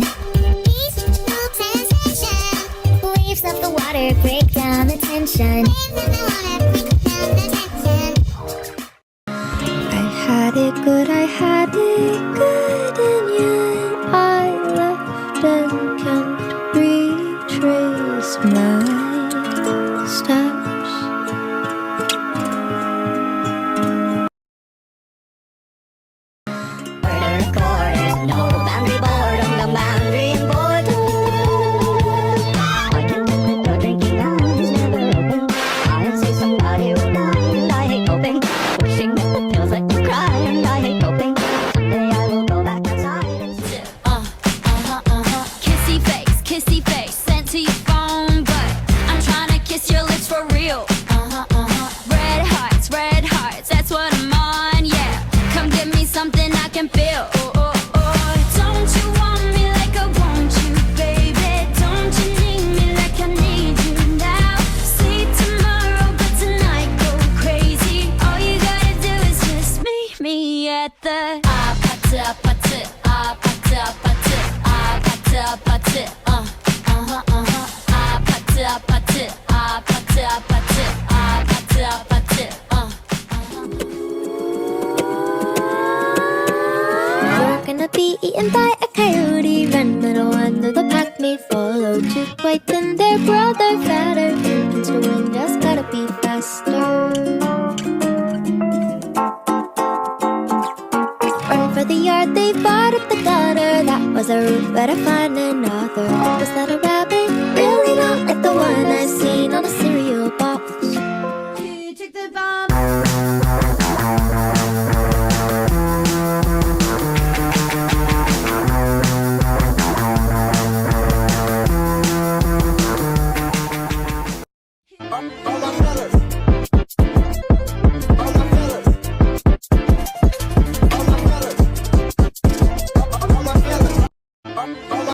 sensation. Peace, no sensation. Waves of the water break down the tension. Waves of the water break down the tension. I had it good, and yet I left and can't retrace my steps. No boundary boredom, no boundary in boredom. I can admit the drinking eyes never open. I see somebody will die, and I hate hoping. Wishing that the pills let you cry, and I hate hoping. Someday I will go back outside and sit. Kissy face, sent to your phone, but I'm trying to kiss your lips for real. Red hearts, that's what I'm on, yeah. Come give me something I can feel. Don't you want me like I want you, baby? Don't you need me like I need you now? See tomorrow, but tonight go crazy. All you gotta do is just meet me at the You're gonna be eaten by a coyote, run little under the pack may follow. Too white than their brother, fatter engines to win, just gotta be faster. Run for the yard, they fought up the gutter. That was a route, better find another. Was that a rabbit? Really not like the one I've seen on a series.